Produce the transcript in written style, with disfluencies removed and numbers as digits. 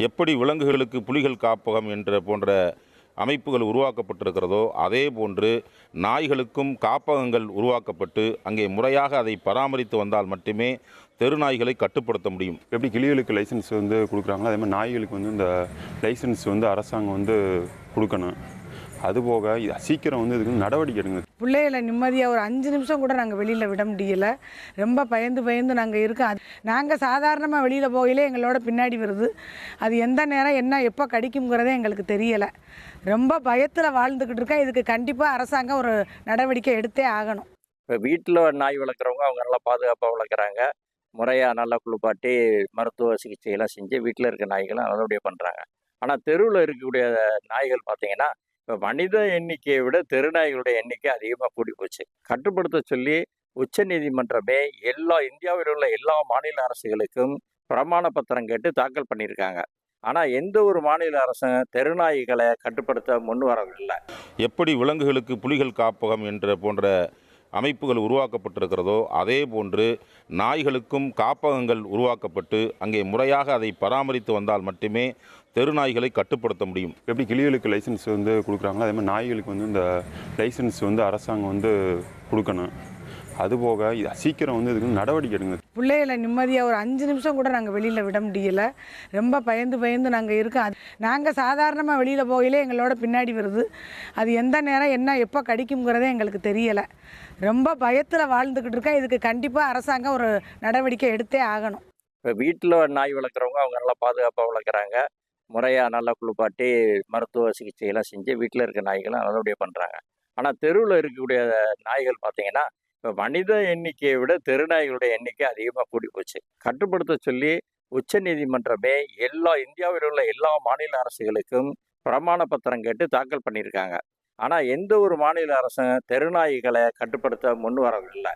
எப்படி விலங்குகளுக்கு புலிகள் காப்பகம் என்ற போன்ற அமைப்புகள் உருவாக்கப்பட்டிருக்கிறதோ அதே போன்று நாய்களுக்கும் காப்பகங்கள் உருவாக்கப்பட்டு அங்கே முறையாக அதை பராமரித்து வந்தால் மட்டுமே தெரு நாய்களை கட்டுப்படுத்த முடியும். எப்படி கிளிகளுக்கு லைசன்ஸ் கொடுக்குறாங்களோ அதே மாதிரி நாய்களுக்கு இந்த லைசன்ஸ் அரசாங்கம் கொடுக்கணும். அதுபோக சீக்கிரம் இதுக்கு நடவடிக்கை எடுங்க. பிள்ளைகளை நிம்மதியாக ஒரு 5 நிமிஷம் கூட நாங்கள் வெளியில் விட முடியலை. ரொம்ப பயந்து நாங்கள் இருக்கோம். நாங்கள் சாதாரணமாக வெளியில் போகலே எங்களோட பின்னாடி வருது. அது எந்த நேரம் என்ன எப்போ கடிக்குங்கிறதே எங்களுக்கு தெரியலை. ரொம்ப பயத்தில் வாழ்ந்துக்கிட்டு இருக்கேன். இதுக்கு கண்டிப்பாக அரசாங்கம் ஒரு நடவடிக்கை எடுத்தே ஆகணும். இப்போ வீட்டில் நாய் வளர்க்குறவங்க அவங்க நல்லா பாதுகாப்பாக வளர்க்குறாங்க. முறையாக நல்லா குளிப்பாட்டி மருத்துவ சிகிச்சையெல்லாம் செஞ்சு வீட்டில் இருக்க நாய்களை நல்லபடியாக பண்ணுறாங்க. ஆனால் தெருவில் இருக்கக்கூடிய நாய்கள் பார்த்தீங்கன்னா இப்போ மனித எண்ணிக்கையை விட தெருநாய்களுடைய எண்ணிக்கை அதிகமாக கூடி போச்சு. கட்டுப்படுத்த சொல்லி உச்சநீதிமன்றமே இந்தியாவில் உள்ள எல்லா மாநில அரசுகளுக்கும் பிரமாண பத்திரம் கேட்டு தாக்கல் பண்ணியிருக்காங்க. ஆனால் எந்த ஒரு மாநில அரசும் தெருநாய்களை கட்டுப்படுத்த முன் வரவில்லை. எப்படி விலங்குகளுக்கு புலிகள் காப்பகம் என்ற போன்ற அமைப்புகள் உருவாக்கப்பட்டிருக்கிறதோ அதே போன்று நாய்களுக்கும் காப்பகங்கள் உருவாக்கப்பட்டு அங்கே முறையாக அதை பராமரித்து வந்தால் மட்டுமே தெரு நாய்களை கட்டுப்படுத்த முடியும். எப்படி கிளிகளுக்கு லைசன்ஸ் கொடுக்குறாங்களோ அதே மாதிரி நாய்களுக்கு இந்த லைசன்ஸ் அரசாங்கம் கொடுக்கணும். அதுபோக சீக்கிரம் இதுக்கு நடவடிக்கை எடுங்க. பிள்ளைகளை நிம்மதியாக ஒரு 5 நிமிஷம் கூட நாங்கள் வெளியில் விட முடியலை. ரொம்ப பயந்து நாங்கள் இருக்கோம். நாங்கள் சாதாரணமாக வெளியில் போகலே எங்களோட பின்னாடி வருது. அது எந்த நேரம் என்ன எப்போ கடிக்குங்கிறதே எங்களுக்கு தெரியலை. ரொம்ப பயத்தில் வாழ்ந்துக்கிட்டு இருக்கேன். இதுக்கு கண்டிப்பாக அரசாங்கம் ஒரு நடவடிக்கை எடுத்தே ஆகணும். இப்போ வீட்டில் நாய் வளர்க்குறவங்க அவங்க நல்லா பாதுகாப்பாக வளர்க்குறாங்க. முறையாக நல்லா குளிப்பாட்டி மருத்துவ சிகிச்சையெல்லாம் செஞ்சு வீட்டில் இருக்க நாய்களை நல்லபடியாக பண்ணுறாங்க. ஆனால் தெருவில் இருக்கக்கூடிய நாய்கள் பார்த்தீங்கன்னா இப்போ மனித எண்ணிக்கையை விட தெருநாய்களுடைய எண்ணிக்கை அதிகமாக கூடி போச்சு. கட்டுப்படுத்த சொல்லி உச்சநீதிமன்றமே இந்தியாவில் உள்ள எல்லா மாநில அரசுகளுக்கும் பிரமாண பத்திரம் கேட்டு தாக்கல் பண்ணியிருக்காங்க. ஆனால் எந்த ஒரு மாநில அரசும் தெருநாய்களை கட்டுப்படுத்த முன் வரவில்லை.